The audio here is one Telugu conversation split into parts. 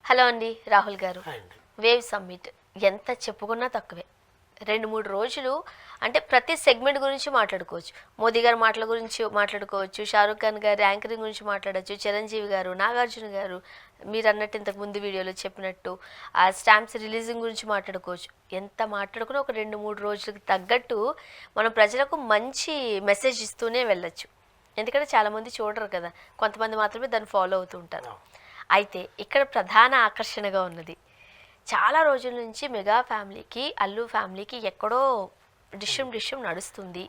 హలో అండి రాహుల్ గారు. హాయ్ అండి. వేవ్ సమ్మిట్ ఎంత చెప్పుకున్నా తక్కువే. 2-3 రోజులు అంటే ప్రతి సెగ్మెంట్ గురించి మాట్లాడుకోవచ్చు. మోదీ గారి మాటల గురించి మాట్లాడుకోవచ్చు, షారూఖ్ ఖాన్ గారి యాంకరింగ్ గురించి మాట్లాడొచ్చు, చిరంజీవి గారు, నాగార్జున గారు మీరు అన్నట్టు ఇంతకు ముందు వీడియోలో చెప్పినట్టు ఆ స్టాంప్స్ రిలీజింగ్ గురించి మాట్లాడుకోవచ్చు. ఎంత మాట్లాడుకున్నా ఒక 2-3 రోజులకు తగ్గట్టు మనం ప్రజలకు మంచి మెసేజ్ ఇస్తూనే వెళ్ళొచ్చు. ఎందుకంటే చాలామంది చూడరు కదా, కొంతమంది మాత్రమే దాన్ని ఫాలో అవుతూ ఉంటారు. అయితే ఇక్కడ ప్రధాన ఆకర్షణగా ఉన్నది, చాలా రోజుల నుంచి మెగా ఫ్యామిలీకి అల్లు ఫ్యామిలీకి ఎక్కడో డిష్యం నడుస్తుంది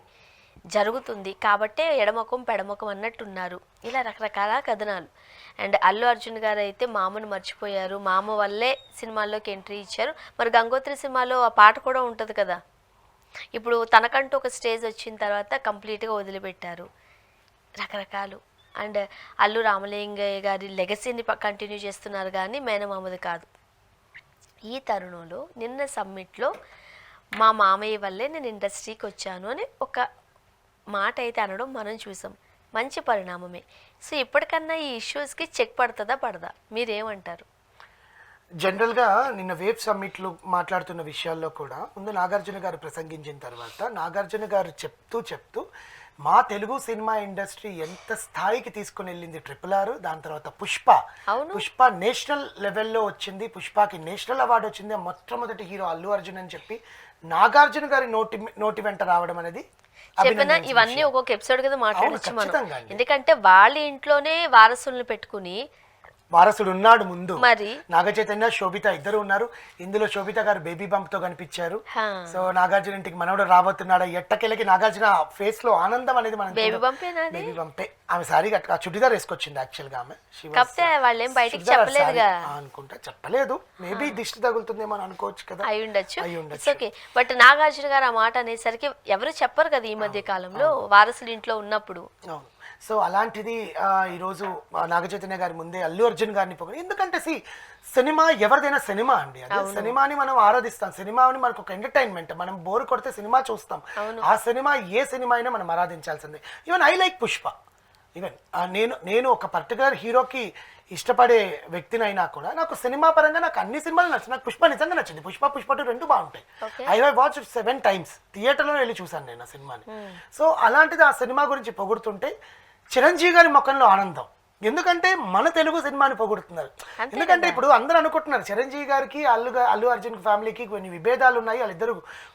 జరుగుతుంది కాబట్టే ఎడమొఖం పెడమొఖం అన్నట్టున్నారు. ఇలా రకరకాల కథనాలు. అండ్ అల్లు అర్జున్ గారు అయితే మామను మర్చిపోయారు, మామ వల్లే సినిమాల్లోకి ఎంట్రీ ఇచ్చారు. మరి గంగోత్రి సినిమాలో ఆ పాట కూడా ఉంటుంది కదా, ఇప్పుడు తనకంటూ ఒక స్టేజ్ వచ్చిన తర్వాత కంప్లీట్గా వదిలిపెట్టారు. రకరకాలు. అండ్ అల్లు రామలింగయ్య గారి లెగసీని కంటిన్యూ చేస్తున్నారు కానీ మేనమామది కాదు. ఈ తరుణంలో నిన్న సమ్మిట్లో మా మామయ్య వల్లే నేను ఇండస్ట్రీకి వచ్చాను అని ఒక మాట అయితే అనడం మనం చూసాం. మంచి పరిణామమే. సో ఇప్పటికన్నా ఈ ఇష్యూస్కి చెక్ పడుతుందా పడదా, మీరేమంటారు? జనరల్గా నిన్న వేవ్ సమ్మిట్లు మాట్లాడుతున్న విషయాల్లో కూడా ముందు నాగార్జున గారు ప్రసంగించిన తర్వాత నాగార్జున గారు చెప్తూ మా తెలుగు సినిమా ఇండస్ట్రీ ఎంత స్థాయికి తీసుకుని వెళ్ళింది RRR, దాని తర్వాత పుష్ప నేషనల్ లెవెల్లో వచ్చింది, పుష్పకి నేషనల్ అవార్డు వచ్చింది, మొట్టమొదటి హీరో అల్లు అర్జున్ అని చెప్పి నాగార్జున గారి నోటి వెంట రావడం అనేది చెప్పిన ఇవన్నీ ఒక్కొక్క ఎపిసోడ్ కదా మాట్లాడచ్చు మనం. ఎందుకంటే వాళ్ళ ఇంట్లోనే వారసులను పెట్టుకుని వారసుడు ఉన్నాడు ముందు. మరి నాగ చైతన్య శోభిత ఇద్దరు ఉన్నారు. ఇందులో శోభిత గారు బేబీ బంప్ తో కనిపించారు. సో నాగార్జున ఇంటికి మనవడు రాబోతున్నాడు. ఎట్టకెళ్ళకి నాగార్జున ఫేస్ లో ఆనందం అనేది మనం బేబీ బంపే. ఆమె సారీ చుడిదార్ వేసుకొచ్చింది యాక్చువల్ గా ఆమె. వాళ్ళేం బయటికి చెప్పలేదుగా అనుకుంటా, చెప్పలేదు. మేబీ దిష్టి తగులుతుందేమో అని అనుకోవచ్చు కదా, అయి ఉండొచ్చు. ఓకే, బట్ నాగార్జున గారు ఆ మాట అనేసరికి ఎవరు చెప్పరు కదా ఈ మధ్య కాలంలో వారసులు ఇంట్లో ఉన్నప్పుడు. సో అలాంటిది ఈరోజు నాగచైతన్య గారి ముందే అల్లు అర్జున్ గారిని పొగడు. ఎందుకంటే సినిమా ఎవరిదైనా సినిమా అండి, అదే సినిమాని మనం ఆరాధిస్తాం. సినిమాని మనకు ఒక ఎంటర్టైన్మెంట్. మనం బోర్ కొడితే సినిమా చూస్తాం. ఆ సినిమా ఏ సినిమా అయినా మనం ఆరాధించాల్సిందే. Even I like Pushpa. Even నేను ఒక పర్టికులర్ హీరోకి ఇష్టపడే వ్యక్తినైనా కూడా నాకు సినిమా పరంగా నాకు అన్ని సినిమాలు నచ్చింది. నాకు పుష్ప నిజంగా నచ్చింది. పుష్ప 2 రెండు బాగుంటాయి. ఐ వాచ్ 7 times థియేటర్లో వెళ్ళి చూసాను నేను ఆ సినిమాని. సో అలాంటిది ఆ సినిమా గురించి పొగుడుతుంటే చిరంజీవి గారి ముఖంలో ఆనందం. ఎందుకంటే మన తెలుగు సినిమాని పొగుడుతున్నారు. ఎందుకంటే ఇప్పుడు అందరూ అనుకుంటున్నారు చిరంజీవి గారికి అల్లు అర్జున్ ఫ్యామిలీకి కొన్ని విభేదాలు ఉన్నాయి, వాళ్ళిద్దరు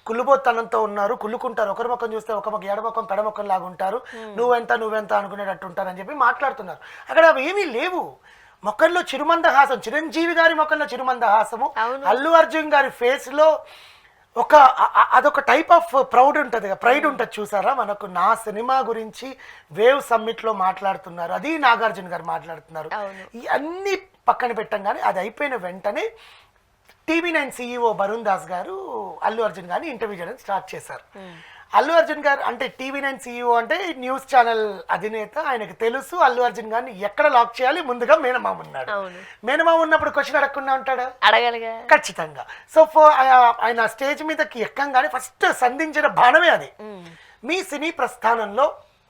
కుళ్ళుబోత్తనంతో ఉన్నారు, కుళ్ళుకుంటారు, ఒకరి ముఖం చూస్తే ఒక ముఖం ఎడముఖం పెడముఖం లాగా ఉంటారు, నువ్వెంత అనుకునేటట్టు ఉంటారు అని చెప్పి మాట్లాడుతున్నారు. అక్కడ అవి ఏమీ లేవు. ముఖంలో చిరుమందహాసం, చిరంజీవి గారి ముఖంలో చిరుమందహాసము, అల్లు అర్జున్ గారి ఫేస్ లో అదొక టైప్ ఆఫ్ ప్రౌడ్ ఉంటుంది, ప్రైడ్ ఉంటుంది. చూసారా, మనకు నా సినిమా గురించి వేవ్ సమ్మిట్ లో మాట్లాడుతున్నారు, అది నాగార్జున గారు మాట్లాడుతున్నారు. ఇవన్నీ పక్కన పెట్టంగానే అది అయిపోయిన వెంటనే TV9 CEO వరుణ్ దాస్ గారు అల్లు అర్జున్ గారిని ఇంటర్వ్యూ చేయడం స్టార్ట్ చేశారు. అల్లు అర్జున్ గారు అంటే TV9 CEO అంటే న్యూస్ ఛానల్ అధినేత. ఆయనకు తెలుసు అల్లు అర్జున్ గారిని ఎక్కడ లాక్ చేయాలి. ముందుగా మేనమామ ఉన్నాడు. మేనమామ ఉన్నప్పుడు క్వశ్చన్ అడగకుండా ఉంటాడా? అడగలిగా ఖచ్చితంగా. సో ఆయన స్టేజ్ మీదకి ఎక్కంగానే ఫస్ట్ సంధించిన బాణమే అది. మీ సినీ ప్రస్థానంలో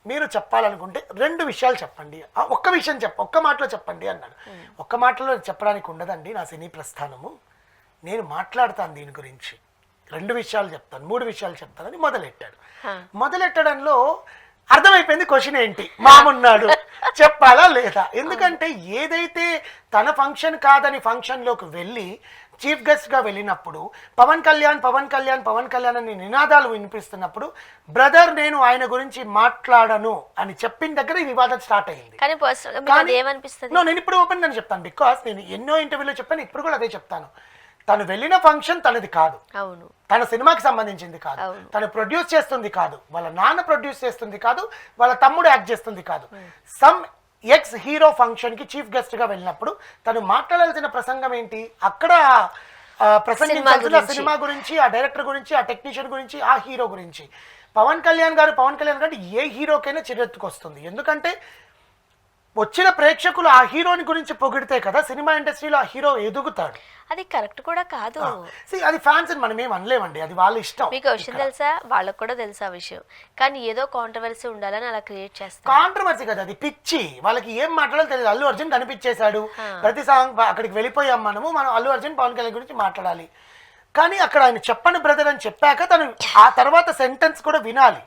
మీరు చెప్పాలనుకుంటే 2 విషయాలు చెప్పండి, ఒక్క మాటలో చెప్పండి అన్నాడు. ఒక్క మాటలో చెప్పడానికి ఉండదండి నా సినీ ప్రస్థానము, నేను మాట్లాడతాను దీని గురించి, 2 విషయాలు చెప్తాను, 3 విషయాలు చెప్తానని మొదలెట్టాడు. మొదలెట్టడంలో అర్థమైపోయింది క్వశ్చన్ ఏంటి, మామున్నాడు చెప్పాలా లేదా. ఎందుకంటే ఏదైతే తన ఫంక్షన్ కాదని ఫంక్షన్లోకి వెళ్ళి చీఫ్ గెస్ట్గా వెళ్ళినప్పుడు పవన్ కళ్యాణ్ అని నినాదాలు వినిపిస్తున్నప్పుడు బ్రదర్ నేను ఆయన గురించి మాట్లాడను అని చెప్పిన దగ్గర ఈ వివాదం స్టార్ట్ అయింది. నేను ఇప్పుడు ఓపెన్ గానే చెప్తాను, బికాస్ నేను ఎన్నో ఇంటర్వ్యూలో చెప్పాను, ఇప్పుడు కూడా అదే చెప్తాను. తను వెళ్ళిన ఫంక్షన్ తనది కాదు, తన సినిమాకి సంబంధించింది కాదు, తను ప్రొడ్యూస్ చేస్తుంది కాదు, వాళ్ళ నాన్న ప్రొడ్యూస్ చేస్తుంది కాదు, వాళ్ళ తమ్ముడు యాక్ట్ చేస్తుంది కాదు. సమ్ ఎక్స్ హీరో ఫంక్షన్ కి చీఫ్ గెస్ట్ గా వెళ్ళినప్పుడు తను మాట్లాడాల్సిన ప్రసంగం ఏంటి, అక్కడ ప్రసంగించాల్సిన సినిమా గురించి, ఆ డైరెక్టర్ గురించి, ఆ టెక్నీషియన్ గురించి, ఆ హీరో గురించి. పవన్ కళ్యాణ్ గారు అంటే ఏ హీరోకైనా చిరెత్తుకొస్తుంది. ఎందుకంటే వచ్చిన ప్రేక్షకులు ఆ హీరోని గురించి పొగిడితే కదా సినిమా ఇండస్ట్రీలో ఆ హీరో ఎదుగుతాడు. అది కరెక్ట్ కూడా కాదు. అది ఫ్యాన్స్ అని మనం ఏం అనలేమండి, అది వాళ్ళ ఇష్టం. మీకు విషయం తెలుసా, వాళ్ళకు కూడా తెలుసా విషయం, కానీ ఏదో కాంట్రవర్సీ ఉండాలని అలా క్రియేట్ చేస్తారు. కాంట్రవర్సీ కదా, అది పిచ్చి. వాళ్ళకి ఏం మాట్లాడాలో తెలియదు. అల్లు అర్జున్ కనిపించేశాడు, ప్రతి సాంగ్ అక్కడికి వెళ్ళిపోయాం మనం అల్లు అర్జున్ పవన్ కళ్యాణ్ గురించి మాట్లాడాలి. కానీ అక్కడ ఆయన చెప్పండి బ్రదర్ అని చెప్పాక తను ఆ తర్వాత సెంటెన్స్ కూడా వినాలి.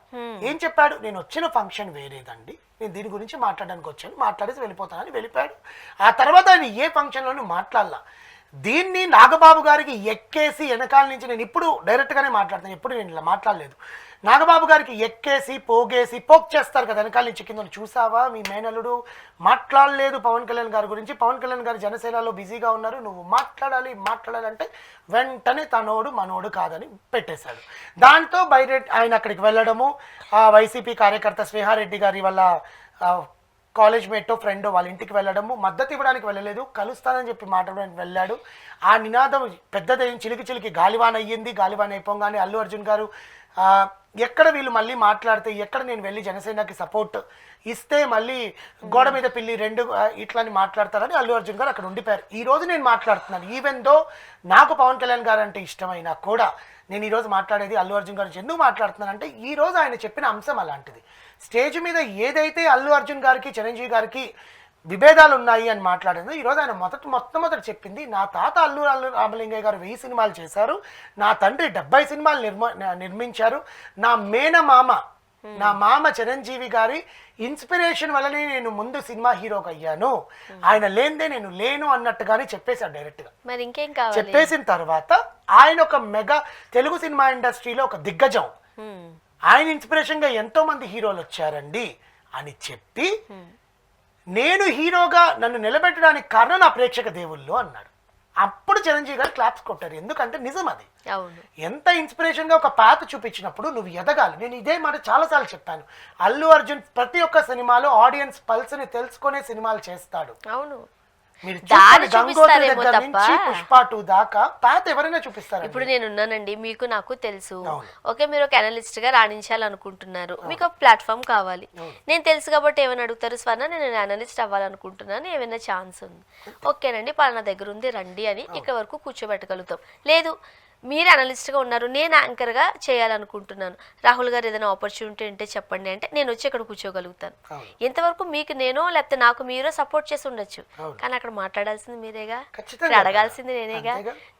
ఏం చెప్పాడు, నేను వచ్చిన ఫంక్షన్ వేరేదండి, నేను దీని గురించి మాట్లాడడానికి వచ్చాను, మాట్లాడేసి వెళ్ళిపోతానని వెళ్ళిపోయాడు. ఆ తర్వాత ఆయన ఏ ఫంక్షన్లోనూ మాట్లాడాల. దీన్ని నాగబాబు గారికి ఎక్కేసి వెనకాల నుంచి, నేను ఇప్పుడు డైరెక్ట్గానే మాట్లాడతాను, ఎప్పుడు నేను ఇలా మాట్లాడలేదు. నాగబాబు గారికి ఎక్కేసి పోక్ చేస్తారు కదా వెనకాల నుంచి కింద, చూసావా మీ మేనల్లుడు మాట్లాడలేదు పవన్ కళ్యాణ్ గారి గురించి, పవన్ కళ్యాణ్ గారు జనసేనలో బిజీగా ఉన్నారు, నువ్వు మాట్లాడాలి అంటే వెంటనే తనోడు మనోడు కాదని పెట్టేశాడు. దాంతో ఆయన అక్కడికి వెళ్ళడము, వైసీపీ కార్యకర్త స్నేహారెడ్డి గారి వల్ల కాలేజ్ మేటో ఫ్రెండో వాళ్ళ ఇంటికి వెళ్ళడము, మద్దతు ఇవ్వడానికి వెళ్ళలేదు, కలుస్తానని చెప్పి మాట్లాడడానికి వెళ్ళాడు. ఆ నినాదం పెద్దదైంది, చిలికి గాలివాన అయ్యింది. గాలివాన అయిపోగానే అల్లు అర్జున్ గారు ఎక్కడ వీళ్ళు మళ్ళీ మాట్లాడితే, ఎక్కడ నేను వెళ్ళి జనసేనకి సపోర్ట్ ఇస్తే మళ్ళీ గోడ మీద పిల్లి రెండు ఇట్లని మాట్లాడతారని అల్లు అర్జున్ గారు అక్కడ ఉండిపోయారు. ఈ రోజు నేను మాట్లాడుతున్నాను, ఈవెన్ దో నాకు పవన్ కళ్యాణ్ గారు అంటే ఇష్టమైనా కూడా నేను ఈరోజు మాట్లాడేది అల్లు అర్జున్ గారు ఎందుకు మాట్లాడుతున్నానంటే, ఈ రోజు ఆయన చెప్పిన అంశం అలాంటిది. స్టేజ్ మీద ఏదైతే అల్లు అర్జున్ గారికి చిరంజీవి గారికి విభేదాలు ఉన్నాయి అని మాట్లాడింది, ఈరోజు ఆయన మొట్టమొదటి చెప్పింది, నా తాత అల్లు రామలింగయ్య గారు 1000 సినిమాలు చేశారు, నా తండ్రి 70 సినిమాలు నిర్మించారు, నా మామ చిరంజీవి గారి ఇన్స్పిరేషన్ వల్లనే నేను ముందు సినిమా హీరోగా అయ్యాను, ఆయన లేనిదే నేను లేను అన్నట్టుగానే చెప్పేశాడు డైరెక్ట్ గా. మరి ఇంకేం కావాలి? చెప్పేసిన తర్వాత ఆయన ఒక మెగా తెలుగు సినిమా ఇండస్ట్రీలో ఒక దిగ్గజం, ఆయన ఇన్స్పిరేషన్ గా ఎంతో మంది హీరోలు వచ్చారండి అని చెప్పి, నేను హీరోగా నన్ను నిలబెట్టడానికి కారణం నా ప్రేక్షక దేవుళ్ళు అన్నాడు. అప్పుడు చిరంజీవి గారు క్లాప్స్ కొట్టారు, ఎందుకంటే నిజం అది. ఎంత ఇన్స్పిరేషన్ గా ఒక పాత చూపించినప్పుడు నువ్వు ఎదగాలి. నేను ఇదే మాట చాలాసార్లు చెప్పాను, అల్లు అర్జున్ ప్రతి ఒక్క సినిమాలో ఆడియన్స్ పల్స్ ని తెలుసుకునే సినిమాలు చేస్తాడు. అవును, మీరు గంగోత్రి దగ్గర నుంచి పుష్ప 2 దాకా పాత ఎవరైనా చూపిస్తారు. ఇప్పుడు నేను ఉన్నానండి, మీకు నాకు తెలుసు, ఓకే, మీరు ఒక అనలిస్ట్ గా రాణించాలనుకుంటున్నారు, మీకు ఒక ప్లాట్ఫామ్ కావాలి. నేను తెలుసు కాబట్టి ఏమైనా అడుగుతారు, స్వర్ణ నేను అనలిస్ట్ అవ్వాలనుకుంటున్నాను, ఏమైనా ఛాన్స్ ఉంది, ఓకేనండి పలానా దగ్గర ఉంది రండి అని ఇక్కడ వరకు కూర్చోబెట్టగలుగుతాం. లేదు మీరు అనలిస్ట్గా ఉన్నారు, నేను యాంకర్గా చేయాలనుకుంటున్నాను, రాహుల్ గారు ఏదైనా ఆపర్చునిటీ ఉంటే చెప్పండి అంటే నేను వచ్చి ఇక్కడ కూర్చోగలుగుతాను. ఎంతవరకు మీకు నేనో లేకపోతే నాకు మీరో సపోర్ట్ చేసి ఉండొచ్చు, కానీ అక్కడ మాట్లాడాల్సింది మీరేగా, అడగాల్సింది నేనేగా.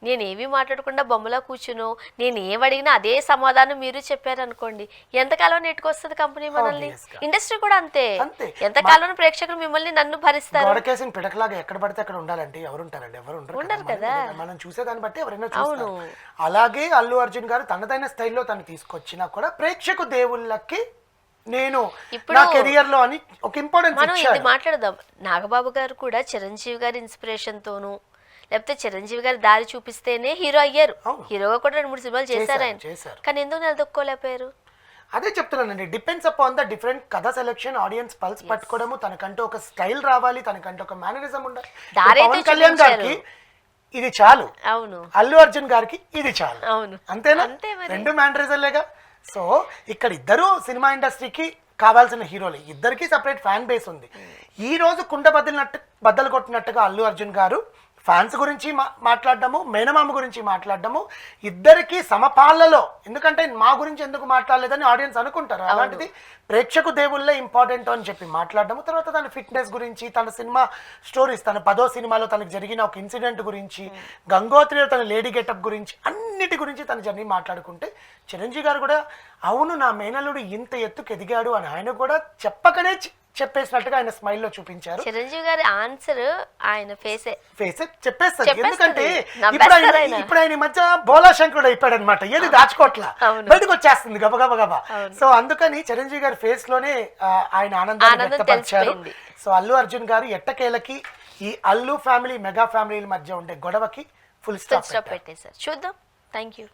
నేనేవి మాట్లాడకుండా బొమ్మలా కూర్చునో, నేను ఏం అడిగినా అదే సమాధానం మీరు చెప్పారనుకోండి, ఎంతకాలం నెట్టుకొస్తుంది కంపెనీ మనల్ని. ఇండస్ట్రీ కూడా అంతే, ఎంతకాలం ప్రేక్షకులు మిమ్మల్ని నన్ను భరిస్తారు. ఎక్కడ పడితే అక్కడ ఉండాలంటే ఎవరు ఉంటారండి, ఎవరు ఉండరు కదా, మనం చూసేదాన్ని బట్టి ఎవరైనా. అవును, అలాగే అల్లు అర్జున్ గారు తనదైన స్టైల్లో తను తీసుకొచ్చినా కూడా ప్రేక్షకు దేవుళ్ళకి నేను నా కెరియర్ లో అని ఒక ఇంపార్టెన్స్ మనం ఇది మాట్లాడదాం. నాగబాబు గారు కూడా చిరంజీవి గారి ఇన్స్పిరేషన్ తోను లేకపోతే చిరంజీవి గారి దారి చూపిస్తేనే హీరో అయ్యారు. హీరోగా కూడా 2-3 సినిమాలు చేశారు ఆయన, కానీ ఎందుకు నిలదొక్కోలేకపోయారు? అదే చెప్తున్నానండి, డిపెండ్స్ అపాన్ ద డిఫరెంట్ కథ సెలెక్షన్, ఆడియన్స్ పల్స్ పట్టుకోవడము, తనకంటూ ఒక స్టైల్ రావాలి, తనకంటూ ఒక మేనరిజం ఉండాలి. పవన్ కళ్యాణ్ గారికి ఇది చాలు, అవును, అల్లు అర్జున్ గారికి ఇది చాలు, అవును, అంతేనా? రెండు మ్యానరిజంలేగా. సో ఇక్కడ ఇద్దరు సినిమా ఇండస్ట్రీకి కావాల్సిన హీరోలు, ఇద్దరికి సపరేట్ ఫ్యాన్ బేస్ ఉంది. ఈ రోజు కుండ బద్దలు కొట్టినట్టుగా అల్లు అర్జున్ గారు ఫ్యాన్స్ గురించి మాట్లాడడము, మేనమామ గురించి మాట్లాడడము, ఇద్దరికి సమపాలలో, ఎందుకంటే మా గురించి ఎందుకు మాట్లాడలేదని ఆడియన్స్ అనుకుంటారు. అలాంటిది ప్రేక్షకు దేవుళ్ళే ఇంపార్టెంట్ అని చెప్పి మాట్లాడడము, తర్వాత తన ఫిట్నెస్ గురించి, తన సినిమా స్టోరీస్, తన 10వ సినిమాలో తనకు జరిగిన ఒక ఇన్సిడెంట్ గురించి, గంగోత్రిలో తన లేడీ గెటప్ గురించి, అన్నిటి గురించి తన జర్నీ మాట్లాడుకుంటే, చిరంజీవి గారు కూడా అవును నా మేనల్లుడు ఇంత ఎత్తుకు ఎదిగాడు అని ఆయన కూడా చెప్పకనే చెప్పేసినట్టుగా ఆయన స్మైల్ లో చూపించారు. చిరంజీవి గారి ఆన్సర్ ఆయన ఫేసే చెప్పేస్తారు, ఎందుకంటే ఇప్పుడు ఆయన మధ్య బోలా శంకరుడు అయిపోయాడు అనమాట, ఏది దాచుకోవట్లా, బయటకు వచ్చేస్తుంది గబగబా. సో అందుకని చిరంజీవి గారి ఫేస్ లోనే ఆయన ఆనందాన్ని వ్యక్తపరిచారు. సో అల్లు అర్జున్ గారు ఎట్టకేలకి ఈ అల్లు ఫ్యామిలీ మెగా ఫ్యామిలీల మధ్య ఉండే గొడవకి ఫుల్ స్టాప్ పెట్టేశారు. చూద్దాం. Thank you.